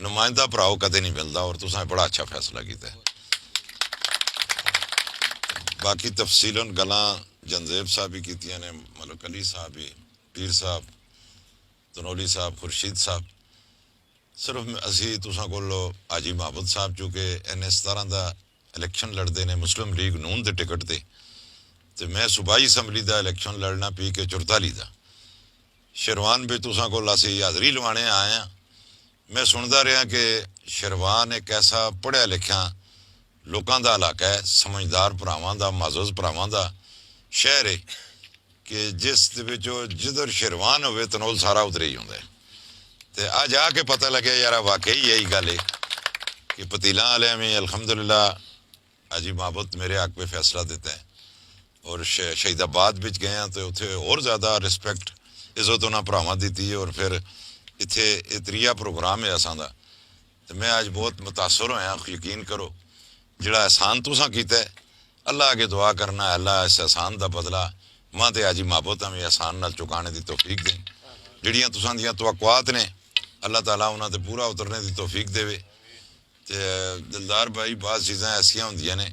نمائندہ بھراؤ کدے نہیں ملتا، اور تساں بڑا اچھا فیصلہ کیتا ہے۔ باقی تفصیلاً گلاں جنزیب صاحب بھی کیتیاں نے، ملک علی صاحب بھی، پیر صاحب، تنولی صاحب، خورشید صاحب۔ صرف اسی تساں کولو حاجی محمد صاحب چونکہ N17 دا الیکشن لڑتے ہیں مسلم لیگ نون دے ٹکٹ تے، تو میں صوبائی اسمبلی دا الیکشن لڑنا پی کے 44 دا شیروان بھی تساں کول اسی حاضری لوانے آئے ہیں۔ میں سنتا رہا کہ شیروان ایک ایسا پڑھیا لکھیا لوکاں دا علاقہ ہے، سمجھدار بھراواں دا، معزز بھراواں دا شہر ہے کہ جس دے وچوں جدھر شیروان ہوئے تنول سارا ادھر ہی ہوندا ہے۔ تے اج آ کے پتہ لگے یار واقعی یہی گل ہے کہ پتیلاں والے میں الحمدللہ حاجی محبت میرے حق پہ فیصلہ دیتا ہے، اور شہید آباد بچ گئے ہیں تو اتنے اور زیادہ رسپیکٹ عزت انہاں بھراواں دیتی ہے، اور پھر اتنے اتریا پروگرام ہے اساں دا۔ تو میں اج بہت متاثر ہویا، یقین کرو جڑا احسان تساں کیتا ہے، اللہ اگے دعا کرنا ہے اللہ اس احسان دا بدلہ ماں تے حاجی محبت ہمیں احسان نال چکانے دی توفیق دیں، جڑیاں تساں دیاں توقعات نے اللہ تعالیٰ انہاں تے پورا اترنے دی توفیق دے۔ تے دلدار بھائی بعض چیزاں ایسیاں ہوندیاں نے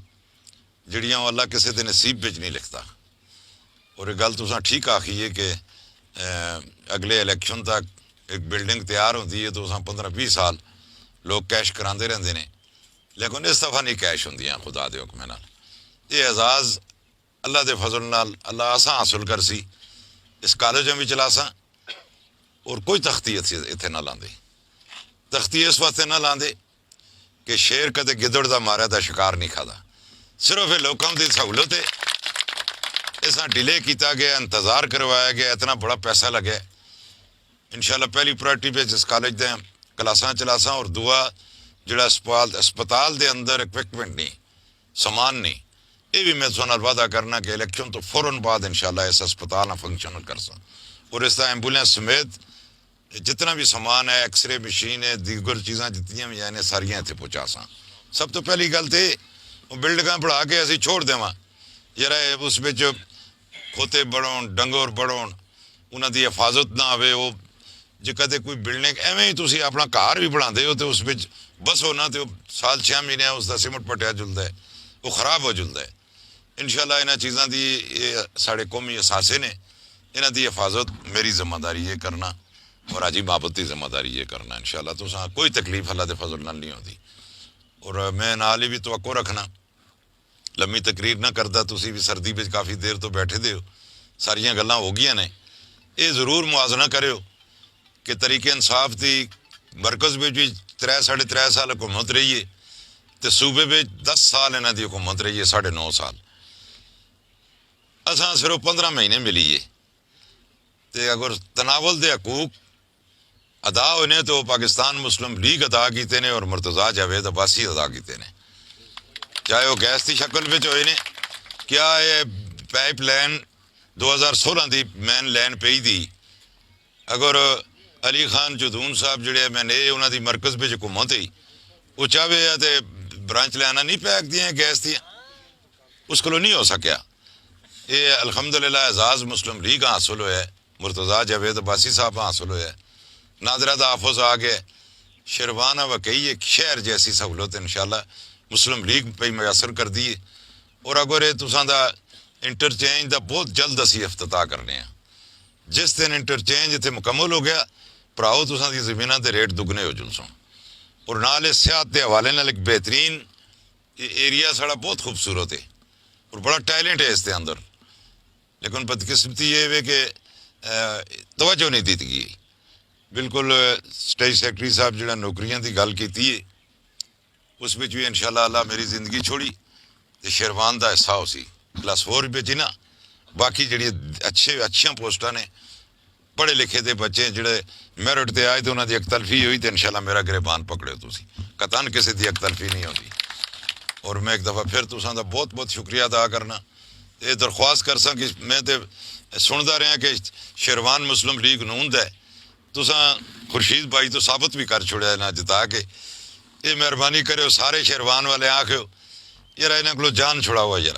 جڑیاں اللہ کسے دے نصیب وچ نہیں لکھتا، اور یہ گل تساں ٹھیک آخی ہے کہ اگلے الیکشن تک ایک بلڈنگ تیار ہوتی ہے تو اساں 15-20 سال لوگ کیش کراندے رہندے نے، لیکن اس دفعہ نہیں کیش ہوندیاں خدا دے حکم نال۔ یہ اعزاز اللہ دے فضل نال اللہ آساں حاصل کر سی، اس کالجاں وچ لاساں، اور کوئی تختی اتنے نہ لاندے۔ تختی اس واسطے نہ لاندے کہ شیر کدے گدڑ دا ماریا دا شکار نہیں کھادا، صرف یہ لوکاں دی سہولت ہے۔ اساں ڈیلے کیتا گیا، انتظار کروایا گیا، اتنا بڑا پیسہ لگے۔ انشاءاللہ پہلی پرائرٹی پہ جس کالج دیں کلاساں چلاساں، اور دعا جڑا اسپتال دے اندر اکوپمنٹ نہیں، سامان نہیں، یہ بھی میں تھوڑا وعدہ کرنا کہ الیکشن تو فوراً بعد انشاءاللہ اس اسپتال نہ فنکشنل کرساں، اور اس طرح ایمبولینس سمیت جتنا بھی سامان ہے، ایکس رے مشین ہے، دیگر چیزاں جتنیاں بھی ہیں ساریاں اتنے پہنچا ساں۔ سب تو پہلی گل تے وہ بلڈنگاں بڑھا کے اسی چھوڑ دیواں، یار اس وچ کھوتے بڑھون، ڈنگر بڑھون، انہاں دی حفاظت نہ ہوئے، وہ جے کدے کوئی بلڈنگ ایویں ہی تسی اپنا گھر بھی بنا دے ہو تو اس وچ بس ہونا تو سال 6 مہینے اس دا سیمنٹ پٹیا جلدا ہے، وہ خراب ہو جلدا ہے۔ انشاءاللہ انہاں چیزاں دی ساڑے قومی اثاثے نے، انہاں دی حفاظت میری ذمہ داری یہ کرنا، اور حاجی محبت دی ذمہ داری یہ کرنا انشاءاللہ۔ تو کوئی تکلیف اللہ دے فضل نال نہیں ہوندی، اور میں نال ہی بھی توقع رکھنا، لمبی تقریر نہ کردا، تسی بھی سردی وچ کافی دیر تو بیٹھے دے ہو، ساریاں گلاں ہو گئیاں نے۔ یہ ضرور موازنہ کرو کہ طریقے انصاف دی مرکز میں بھی 3-3.5 سال حکومت رہی ہے، تو صوبے میں 10 سال انہاں دی حکومت رہی ہے، 9.5 سال۔ اساں صرف 15 مہینے ملی ہے، تو اگر تناول دے حقوق ادا ہونے تو پاکستان مسلم لیگ ادا کیتے نے، اور مرتضیٰ جاوید عباسی ادا کیتے نے، چاہے وہ گیس کی شکل میں ہوئے نے۔ کیا یہ پائپ لائن 2016 دی مین لائن پئی دی، اگر علی خان جدون صاحب جڑے میں نے انہاں دی مرکز پہ حکومت ہی وہ چاہے تے برانچ لائنہ نہیں پیک دیاں گیس دیاں، اس کو نہیں ہو سکیا۔ یہ الحمدللہ اعزاز مسلم لیگ حاصل ہوا ہے، مرتضیٰ جاوید عباسی صاحب حاصل ہوا ہے، نادرہ تحفظ آ گئے، شیروان واقعی ایک شہر جیسی سہولت انشاءاللہ مسلم لیگ پہ میسر کر دی، اور اگر یہ تساں دا انٹرچینج دا بہت جلد اسی افتتاح کرنے ہیں۔ جس دن انٹرچینج اتنے مکمل ہو گیا پراؤ تساں دی زمیناں دے ریٹ دگنے ہو جلسوں، اور نال صحت دے حوالے نال ایک بہترین ایریا ساڑا بہت خوبصورت ہے، اور بڑا ٹیلنٹ ہے اس دے اندر، لیکن بدقسمتی یہ ہے کہ توجہ نہیں دیتی گئی۔ بالکل اسٹیٹ سیکرٹری صاحب جڑا نوکریاں دی گل کیتی ہے اس وچ بھی انشاءاللہ اللہ میری زندگی چھوڑی تو شیروان دا حصہ ہو سی کلاس 4 وچ ہی نا، باقی جڑی اچھیاں پوسٹاں نے، پڑھے لکھے دے بچے جڑے میرٹ تے آئے تو انہاں دی ایک تلفی ہوئی تو انشاءاللہ میرا گریبان پکڑے تسی، قطعاً کسی دی ایک تلفی نہیں ہوتی۔ اور میں ایک دفعہ پھر تساں دا بہت بہت شکریہ ادا کرنا، یہ درخواست کرساں کہ میں تے سندا رہا کہ شیروان مسلم لیگ نون دا ہے، تساں خورشید بھائی تو ثابت بھی کر چھوڑیا نا جتا کے یہ مہربانی کرے سارے شیروان والے آکھو یار انہاں کو جان چھڑا ہوا یار۔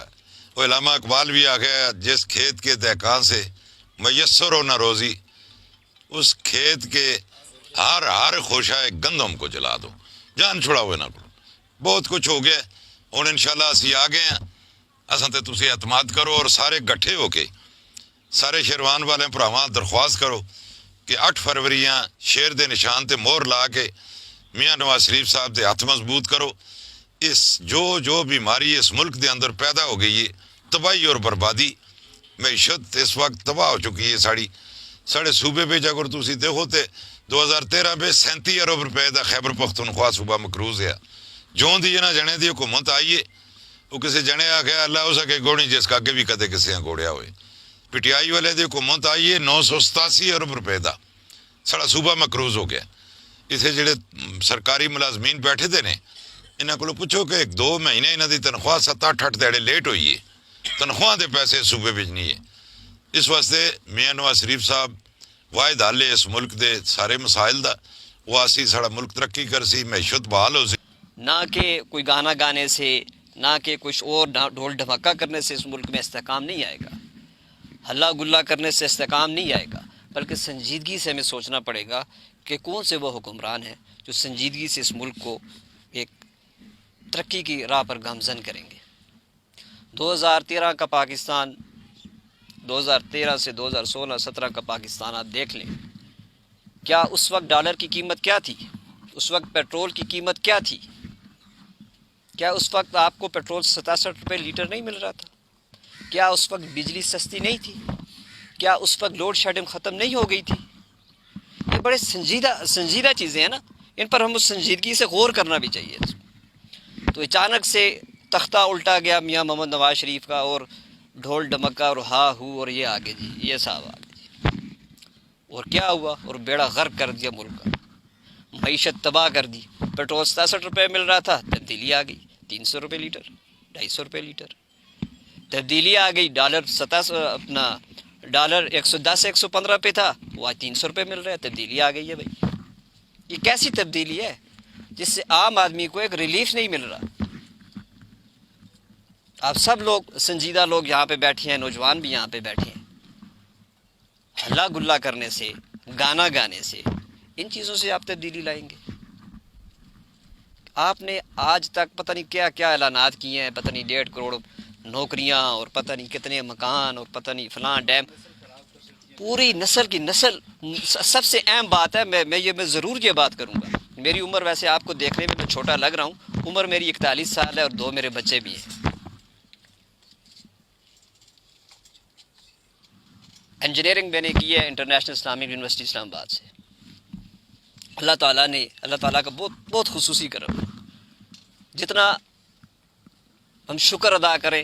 وہ علامہ اقبال بھی آ گیا جس کھیت کے دہقان سے میسر ہو نہ روزی، اس کھیت کے ہر خوشہ گندم کو جلا دو، جان چھڑاؤ نہ کرو. بہت کچھ ہو گیا ہوں، انشاءاللہ اسی آ گئے ہیں. اساں تے تسی اعتماد کرو اور سارے گٹھے ہو کے سارے شیروان والے بھراواں درخواست کرو کہ 8 فروریاں شیر دے نشان تے مور لا کے میاں نواز شریف صاحب دے ہاتھ مضبوط کرو. اس جو بیماری اس ملک دے اندر پیدا ہو گئی ہے، تباہی اور بربادی، معیشت اس وقت تباہ ہو چکی ہے ساڑھے صوبے پہ. اگر تسی دیکھو تے 2013 پہ 37 ارب روپے دا خیبر پختونخوا صوبہ مقروض ہے. جون دی نہ جنے دی حکومت آئیے وہ کسی جنے آ گیا اللہ ہو سکے گوڑی جس کا اگے بھی کدے کسی نے گوڑیا ہوئے. پی ٹی آئی والے دی حکومت آئیے 987 ارب روپے دا ساڑا صوبہ مقروض ہو گیا. اتنے جڑے سرکاری ملازمین بیٹھے دے نے انہاں کو پوچھو کہ 2 مہینے انہاں دی تنخواہ 7-8 دیہڑے لیٹ ہوئی ہے، تنخواہ دے پیسے صوبے بھیجنی ہے. اس واسطے میاں نواز شریف صاحب واحد حل ہے اس ملک دے سارے مسائل دا، وہ آسی ساڑا ملک ترقی کر سی، معیشت بحال ہو سی. نہ کہ کوئی گانا گانے سے، نہ کہ کچھ اور ڈھول ڈھمکا کرنے سے اس ملک میں استحکام نہیں آئے گا، ہلا گلا کرنے سے استحکام نہیں آئے گا، بلکہ سنجیدگی سے ہمیں سوچنا پڑے گا کہ کون سے وہ حکمران ہیں جو سنجیدگی سے اس ملک کو ایک ترقی کی راہ پر گامزن کریں گے. 2013 کا پاکستان، 2013 سے 2016-17 کا پاکستان آپ دیکھ لیں. کیا اس وقت ڈالر کی قیمت کیا تھی؟ اس وقت پیٹرول کی قیمت کیا تھی؟ کیا اس وقت آپ کو پیٹرول 67 روپے لیٹر نہیں مل رہا تھا؟ کیا اس وقت بجلی سستی نہیں تھی؟ کیا اس وقت لوڈ شیڈنگ ختم نہیں ہو گئی تھی؟ یہ بڑے سنجیدہ چیزیں ہیں نا، ان پر ہم اس سنجیدگی سے غور کرنا بھی چاہیے. تو اچانک سے تختہ الٹا گیا میاں محمد نواز شریف کا، اور ڈھول ڈمکا اور ہا ہو اور یہ آگے جی، یہ صاحب آگے جی. اور کیا ہوا؟ اور بیڑا غرق کر دیا ملک کا، معیشت تباہ کر دی. پیٹرول 67 روپے مل رہا تھا، تبدیلی آ گئی 300 روپے لیٹر، 250 روپے لیٹر. تبدیلی آ گئی، ڈالر 110-115 پہ تھا، وہ آج 300 روپے مل رہا ہے. تبدیلی آ گئی ہے بھائی. یہ کیسی تبدیلی ہے جس سے عام آدمی کو ایک ریلیف نہیں مل رہا؟ آپ سب لوگ سنجیدہ لوگ یہاں پہ بیٹھے ہیں، نوجوان بھی یہاں پہ بیٹھے ہیں. ہلا گلا کرنے سے، گانا گانے سے، ان چیزوں سے آپ تبدیلی لائیں گے؟ آپ نے آج تک پتہ نہیں کیا کیا اعلانات کیے ہیں، پتہ نہیں 1.5 کروڑ نوکریاں اور پتہ نہیں کتنے مکان اور پتہ نہیں فلاں ڈیم. پوری نسل کی نسل. سب سے اہم بات ہے، میں ضرور یہ بات کروں گا. میری عمر ویسے آپ کو دیکھنے میں چھوٹا لگ رہا ہوں، عمر میری 41 سال ہے اور 2 میرے بچے بھی ہیں. انجینئرنگ میں نے کی ہے انٹرنیشنل اسلامک یونیورسٹی اسلام آباد سے. اللہ تعالیٰ کا بہت خصوصی کرم ہے. جتنا ہم شکر ادا کریں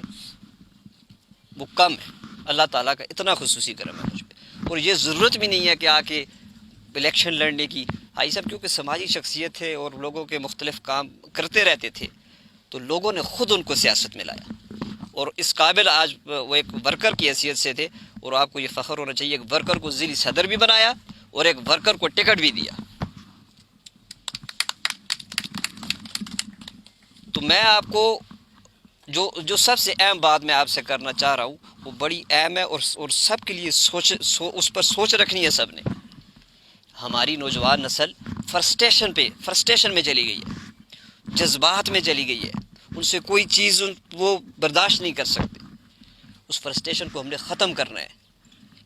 وہ کم ہے. اللہ تعالیٰ کا اتنا خصوصی کرم ہے مجھ پہ. اور یہ ضرورت بھی نہیں ہے کہ آ کے الیکشن لڑنے کی. آئی صاحب کیونکہ سماجی شخصیت تھے اور لوگوں کے مختلف کام کرتے رہتے تھے، تو لوگوں نے خود ان کو سیاست میں لایا. اور اس قابل آج وہ ایک ورکر کی حیثیت سے تھے، اور آپ کو یہ فخر ہونا چاہیے، ایک ورکر کو ضلعی صدر بھی بنایا اور ایک ورکر کو ٹکٹ بھی دیا. تو میں آپ کو جو سب سے اہم بات میں آپ سے کرنا چاہ رہا ہوں وہ بڑی اہم ہے، اور سب کے لیے اس پر سوچ رکھنی ہے سب نے. ہماری نوجوان نسل فرسٹریشن میں چلی گئی ہے، جذبات میں چلی گئی ہے. ان سے کوئی چیز وہ برداشت نہیں کر سکتے. اس فرسٹریشن کو ہم نے ختم کرنا ہے.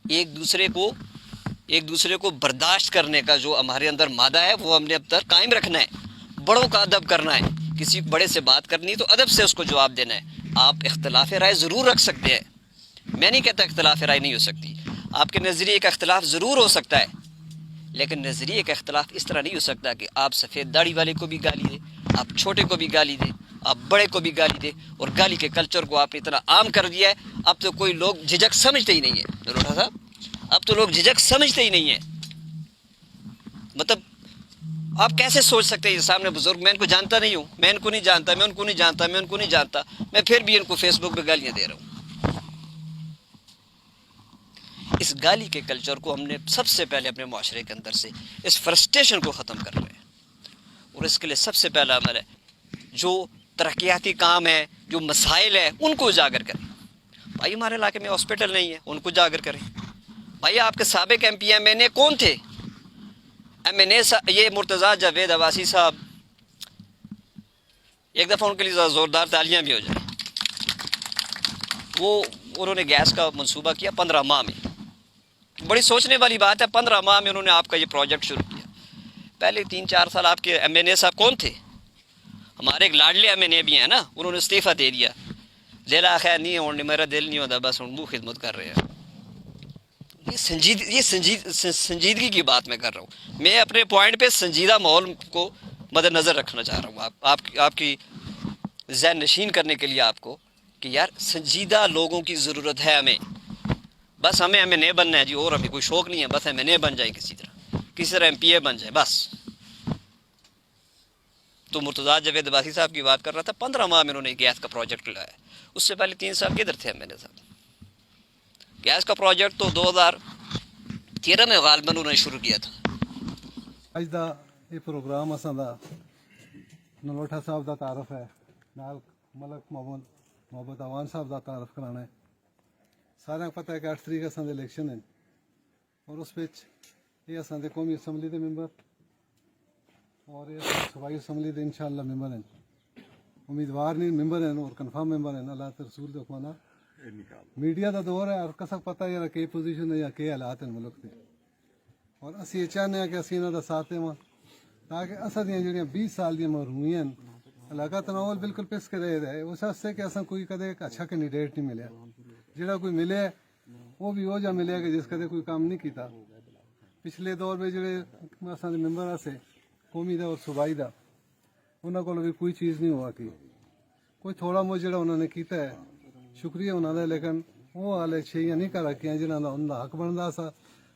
ایک دوسرے کو برداشت کرنے کا جو ہمارے اندر مادہ ہے وہ ہم نے اب تک قائم رکھنا ہے. بڑوں کا ادب کرنا ہے. کسی بڑے سے بات کرنی ہے تو ادب سے اس کو جواب دینا ہے. آپ اختلاف رائے ضرور رکھ سکتے ہیں، میں نہیں کہتا اختلاف رائے نہیں ہو سکتی. آپ کے نظریے کا اختلاف ضرور ہو سکتا ہے، لیکن نظریے کا اختلاف اس طرح نہیں ہو سکتا کہ آپ سفید داڑھی والے کو بھی گالی دیں، آپ چھوٹے کو بھی گالی دیں، آپ بڑے کو بھی گالی دیں. اور گالی کے کلچر کو آپ نے اتنا عام کر دیا ہے، اب تو کوئی لوگ جھجک سمجھتے ہی نہیں ہے. روڑا صاحب، اب تو لوگ جھجک سمجھتے ہی نہیں ہیں. مطلب آپ کیسے سوچ سکتے ہیں؟ یہ سامنے بزرگ، میں ان کو جانتا نہیں ہوں، میں ان کو نہیں جانتا، میں ان کو نہیں جانتا، میں پھر بھی ان کو فیس بک پہ گالیاں دے رہا ہوں. اس گالی کے کلچر کو ہم نے سب سے پہلے اپنے معاشرے کے اندر سے اس فرسٹریشن کو ختم کر رہے ہیں. اور اس کے لیے سب سے پہلا عمل ہے جو ترقیاتی کام ہے، جو مسائل ہیں، ان کو اجاگر کریں. بھائی ہمارے علاقے میں ہاسپٹل نہیں ہے، ان کو اجاگر کریں. بھائی آپ کے سابق ایم پی ایم این اے کون تھے؟ MNA یہ مرتضیٰ جاوید عباسی صاحب، ایک دفعہ ان کے لیے زوردار تالیاں بھی ہو جائیں. وہ انہوں نے گیس کا منصوبہ کیا 15 ماہ میں. بڑی سوچنے والی بات ہے، 15 ماہ میں انہوں نے آپ کا یہ پروجیکٹ شروع کیا. پہلے 3-4 سال آپ کے MNA صاحب کون تھے؟ ہمارے ایک لاڈلے MNA بھی ہیں نا، انہوں نے استعفیٰ دے دیا. دلا خیر نہیں ہے، میرا دل نہیں ہوتا، بس وہ خدمت کر رہے ہیں. یہ سنجیدگی کی بات میں کر رہا ہوں. میں اپنے پوائنٹ پہ سنجیدہ ماحول کو مد نظر رکھنا چاہ رہا ہوں، آپ کی ذہن نشین کرنے کے لیے آپ کو کہ یار سنجیدہ لوگوں کی ضرورت ہے ہمیں. بس ہمیں MNA بننا ہے جی، اور ہمیں کوئی شوق نہیں ہے، بس MNA بن جائے کسی طرح MPA بن جائے بس. تو مرتضیٰ جاوید عباسی صاحب کی بات کر رہا تھا، 15 ماہ میں انہوں نے گیس کا پروجیکٹ لایا. اس سے پہلے 3 سال کدھر تھے MNA صاحب؟ گیس کا پروجیکٹ تو 2013 میں غالباً انہوں نے شروع کیا تھا. اج دا یہ پروگرام اساں دا نلوٹھا صاحب دا تعارف ہے، نال ملک محمد اوان صاحب دا تعارف کرانا ہے. سارے پتہ ہے کہ 8 تاریخ اساں دے الیکشن ہیں، اور اس وچ یہ اساں دے قومی اسمبلی دے ممبر اور یہ صوبائی اسمبلی دے انشاءاللہ ممبر ہیں. امیدوار نہیں ممبر ہیں اور کنفرم ممبر ہیں. اللہ تے رسول دے حکماں نال میڈیا دا دور ہے، اور کسا پتہ ہے کہ پوزیشن ہے یا کہ حالات ہیں ملک دے. اور اسی یہ چاہتے ہیں کہ اسی انہوں کا ساتھ دیں تاکہ اصل دیا جڑیاں 20 سال دیا محرومیاں علاقہ تناول بالکل پس کے رہے رہے. اس واسطے کہ اصل کوئی کدے ایک اچھا کینڈیڈیٹ نہیں ملیا. جڑا کوئی ملے وہ بھی وہ جا ملے کہ جس کدے کوئی کام نہیں کیتا. پچھلے دور میں جڑے اصل ممبر سے قومی دا اور صوبائی دا انہوں کو بھی کوئی چیز نہیں ہوا کی. کوئی تھوڑا بہت جڑا انہوں نے کیتا ہے شکریہ انہوں نے، لیکن وہ ہالے شیئیاں نہیں کر رکھیاں جنہوں کا ان کا حق بنتا سا.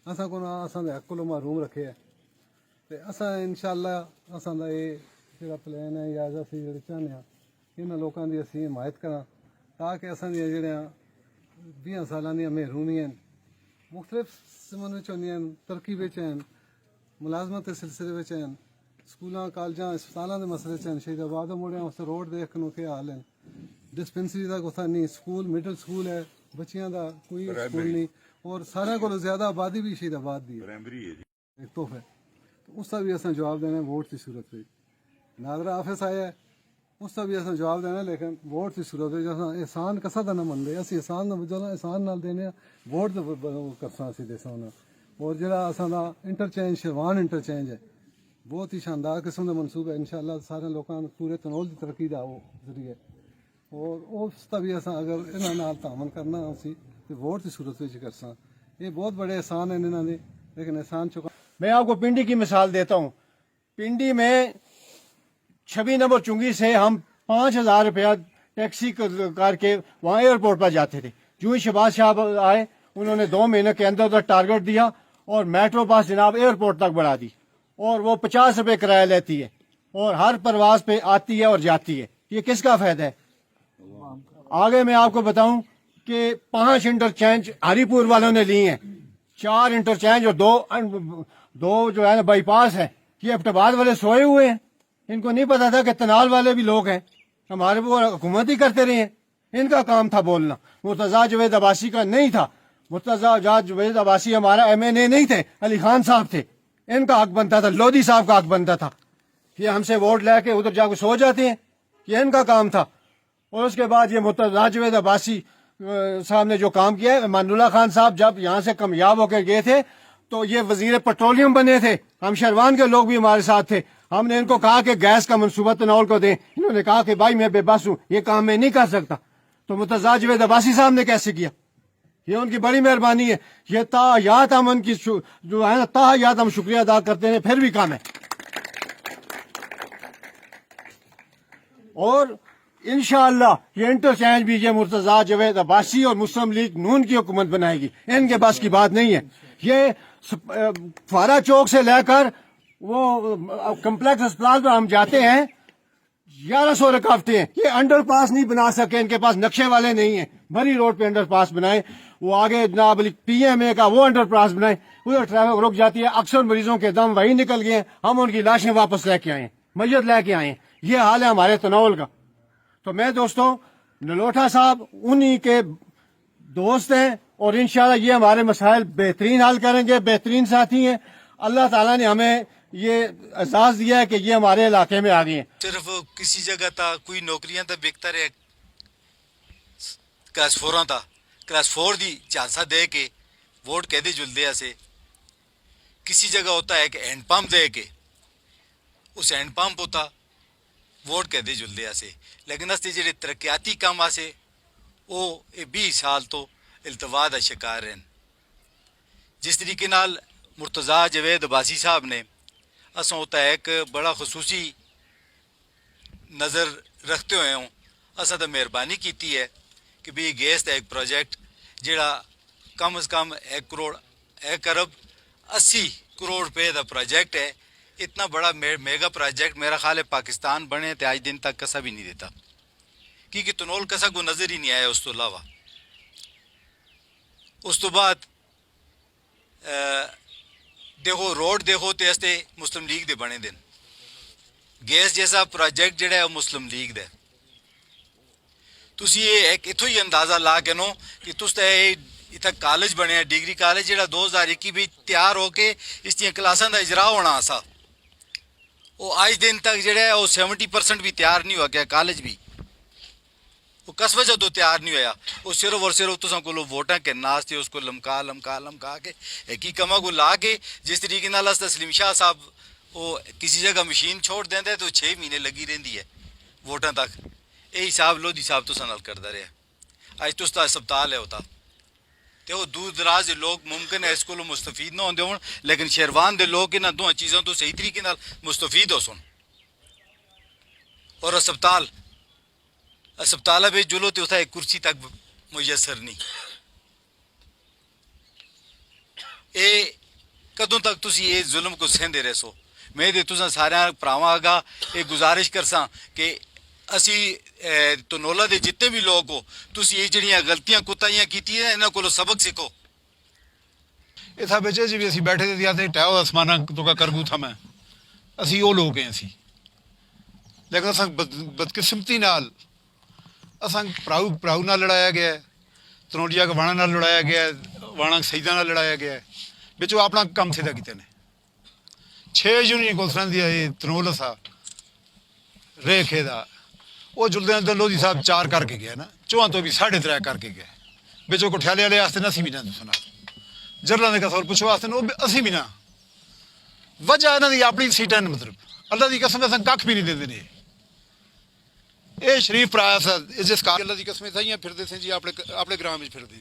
اساں کو اساں دے حق کو محروم رکھے ہے. تے اساں انشاءاللہ اساں دا یہ جڑا پلان ہے یا اسی جڑے چاہنے ہاں انہاں لوکاں دی اسی حمایت کراں تاکہ اساں دی جڑیاں 20 سالاں دی محرومیاں مختلف سمن وچ ہوندیاں، ترقی وچ ہیں، ملازمت کے سلسلے وچ ہیں، سکولاں کالجاں اسپتالاں دے مسئلے چ ہیں. شہید آباد موڑیاں اس روڈ دیکھ کے کیا حال ہے. ڈسپینسری دا کوئی نہیں، سکول مڈل سکول ہے بچیاں دا کوئی سکول نہیں، اور سارے کو زیادہ آبادی بھی شہید آباد دی ایک تحفہ ہے. تو اس کا بھی اصل جواب دینا ووٹ کی صورت میں. ناظرہ آفس آیا ہے اس کا بھی اصل جواب دینا، لیکن ووٹ کی صورت ہے. احسان کسا دا نہ منگے، اسی احسان احسان نال دینے ووٹ کرساں اسی دیساں. اور جڑا اصل دا انٹرچینج شیروان انٹرچینج ہے بہت ہی شاندار قسم کا منصوبہ ہے. انشاءاللہ سارے لوگوں پورے تنول کی ترقی کا وہ ذریعہ، اور اس کا بھی اصل اگر انہوں نے تعامل کرنا اسی تو ووٹ کی صورت میں کرساں. یہ بہت بڑے احسان ہیں انہوں نے، لیکن احسان چکا. میں آپ کو پنڈی کی مثال دیتا ہوں. پنڈی میں 26 نمبر چنگی سے ہم 5,000 روپیہ ٹیکسی کر کے وہاں ایئرپورٹ پر جاتے تھے. جو ہی شہباز صاحب آئے انہوں نے 2 مہینے کے اندر ادھر ٹارگٹ دیا اور میٹرو بس جناب ایئرپورٹ تک بڑھا دی، اور وہ 50 روپے کرایہ لیتی ہے اور ہر پرواز پہ آتی ہے اور جاتی ہے. یہ کس کا فائدہ ہے؟ آگے میں آپ کو بتاؤں کہ 5 انٹرچینج ہری پور والوں نے لی ہیں، 4 انٹرچینج اور 2 جو ہے نا بائی پاس ہے. یہ ایبٹآباد والے سوئے ہوئے ہیں، ان کو نہیں پتا تھا کہ تنال والے بھی لوگ ہیں. ہمارے وہ حکومت ہی کرتے رہے ہیں، ان کا کام تھا بولنا. مرتضیٰ جاوید عباسی کا نہیں تھا. مرتضیٰ جاوید عباسی ہمارا MNA نہیں تھے، علی خان صاحب تھے. ان کا حق بنتا تھا، لودھی صاحب کا حق بنتا تھا. یہ ہم سے ووٹ لے کے ادھر جا کے سو جاتے ہیں، یہ ان کا کام تھا. اور اس کے بعد یہ مرتضیٰ جاوید عباسی صاحب نے جو کام کیا ہے، امان اللہ خان صاحب جب یہاں سے کامیاب ہو کے گئے تھے تو یہ وزیر پیٹرولیم بنے تھے. ہم شیروان کے لوگ بھی ہمارے ساتھ تھے. ہم نے ان کو کہا کہ گیس کا منصوبہ تناول کو دیں. انہوں نے کہا کہ بھائی میں بے بس ہوں، یہ کام میں نہیں کر سکتا. تو مرتضیٰ جاوید عباسی صاحب نے کیسے کیا؟ یہ ان کی بڑی مہربانی ہے. یہ تاحیات ہم ان کی جو ہے نا تاحیات ہم شکریہ ادا کرتے ہیں، پھر بھی کام ہے. اور انشاءاللہ یہ انٹرچینج بھی یہ مرتضیٰ جاوید عباسی اور مسلم لیگ نون کی حکومت بنائے گی. ان کے پاس کی بات نہیں ہے. یہ فارا چوک سے لے کر وہ کمپلیکس اسپتال پر ہم جاتے ہیں 1100 رکاوٹیں ہیں. یہ انڈر پاس نہیں بنا سکے، ان کے پاس نقشے والے نہیں ہیں. بری روڈ پہ انڈر پاس بنائے. وہ آگے جناب PMA کا وہ انڈر پاس بنائے، ادھر ٹریفک رک جاتی ہے. اکثر مریضوں کے دم وہی نکل گئے ہیں. ہم ان کی لاشیں واپس لے کے آئے ہیں، میت لے کے آئے ہیں. یہ حال ہے ہمارے تناول کا. تو میں دوستوں نلوٹھا صاحب انہی کے دوست ہیں، اور انشاءاللہ یہ ہمارے مسائل بہترین حل کریں گے. بہترین ساتھی ہیں. اللہ تعالیٰ نے ہمیں یہ احساس دیا ہے کہ یہ ہمارے علاقے میں آ گئی ہیں. صرف کسی جگہ تا کوئی نوکریاں تا بکتا رہے کلاس 4 تا کلاس 4 دی جھانسا دے کے ووٹ کہدے جلدے اسے کسی جگہ ہوتا ہے کہ ہینڈ پمپ دے کے اس ہینڈ پمپ ہوتا ووٹ کہدے جلدے اسے لیکن اس جڑے ترقیاتی کام آسے وہ 20 سال تو التوا دا شکار ہیں. جس طریقے نال مرتضیٰ جوید عباسی صاحب نے اساں ہوتا ہے ایک بڑا خصوصی نظر رکھتے ہوئے ہوں اساں تو مہربانی کیتی ہے کہ بھی گیس کا ایک پروجیکٹ جڑا کم از کم 1 ارب 80 کروڑ روپے کا پروجیکٹ ہے. اتنا بڑا میگا پروجیکٹ میرا خیال ہے پاکستان بنے تو آج دن تک کسا بھی نہیں دیتا کیونکہ تنول کسا کو نظر ہی نہیں آیا. اس تو علاوہ اس تو بعد دیکھو روڈ دیکھو تو اس مسلم لیگ دے بنے دن گیس جیسا پروجیکٹ جڑا ہے وہ مسلم لیگ دے. تسی یہ ایک اتھو ہی اندازہ لا کے نو کہ تس تے اتنا کالج بنیا ڈگری کالج جڑا 2021 بھی تیار ہو کے اس دیا کلاساں دا اجرا ہونا آسا وہ آج دن تک جڑا ہے وہ 70% بھی تیار نہیں ہوا گیا. کالج بھی وہ کس وجہ تو تیار نہیں ہویا وہ صرف اور صرف تساں کو ووٹاں کے ناس تھے اس کو لمکا کے ایک ہی کما کو لا کے جس طریقے نال تسلیم شاہ صاحب وہ کسی جگہ مشین چھوڑ دیندے تو 6 مہینے لگی رہندی ہے ووٹاں تک. یہ حساب لودھی صاحب تساں نال کردا رہا. اج تس تا ہسپتال ہے ہوتا تو وہ دور دراز دے لوگ ممکن ہے اس کو مستفید نہ ہوندے ہون لیکن شیروان دے لوگ انہاں دو چیزوں تو صحیح طریقے نال مستفید ہو سن. اور ہسپتال بھی جلو تو ایک کرسی تک میسر نہیں. اے کدوں تک تسی یہ ظلم کو سہندے رہ سو. میں دے تساں سارے پراواں آگا یہ گزارش کرساں کہ اسی تنولا دے جتنے بھی لوگ ہو تسی یہ جڑیاں غلطیاں کوتاہیاں کیتی ہیں انہاں کولوں سبق سیکھو. اتھا بچے جی بھی اسی بیٹھے تھے آتے ٹہو آسمانہ تو کا کرگو تھا میں اسی وہ لوگ ہیں اسی لیکن اساں بدقسمتی نال اساں پراؤ نال لڑایا گیا ہے تنولیہ کے وانا نال لڑایا گیا ہے وانا سیدہ نال لڑایا گیا ہے بچ وہ اپنا کام سیدھا کیتے نے 6 یونین کونسلن دی تنول سا ریکھے دا وہ جلدے اندر لودھی صاحب 4 کر کے گیا نا 4 تو بھی 3.5 کر کے گیا بچوں کٹھیالے والے واسطے نہ سی بھی نہ سنا جرلان دے کسور پوچھو واسطے وہ اسی بھی نہ وجہ انہاں دی اپنی سیٹاں مطلب اللہ دی قسم اساں کھ بھی نہیں دیندے نے. اے شریف پرایا سا جس کا اللہ دی قسم سائیاں پھردے تھے جی اپنے گرام وچ پھردے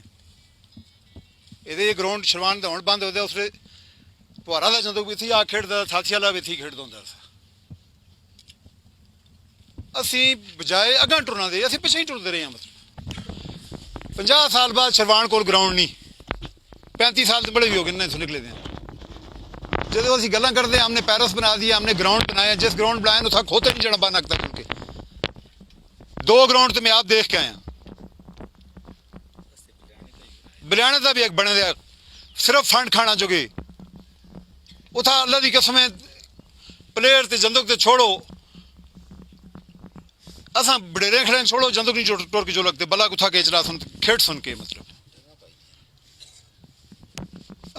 یہ گراؤنڈ شروان ہوں بند ہوتا اس لیے پوارا کا جدو بھی تھی آ کھیڈتا ساتھی والا بھی تھی کھیڈتا ہوں سا. اسی بجائے اگاں ٹرنا دے اسی پیچھے ہی ٹرتے رہے ہیں. مطلب 50 سال بعد شروان کول گراؤنڈ نہیں 35 سال تو بڑے بھی ہو گئے نا نکلے دیں جب اسی گلاں کرتے ہیں ہم نے پیرس بنا دیا ہم نے گراؤنڈ بنایا جس گراؤنڈ بنایا اتنا کھوتے نہیں جانا بانا تک ان کے 2 گراؤنڈ تو میں آپ دیکھ کے آیا بریانے کا بھی ایک بنے دیا صرف فنڈ کھانا جو گے اتھا اللہ دی قسم پلیئر تے جندک تے چھوڑو اساں بڑیرے کھڑے چھوڑو جندک نہیں ٹور کے جو لگتے بلا کتھا کے چلا سن کھیڑ سن کے مطلب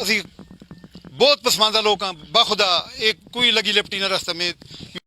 اسی بہت پسماندہ لوگ ہیں باخدا ایک کوئی لگی لپٹی نہ رستہ میں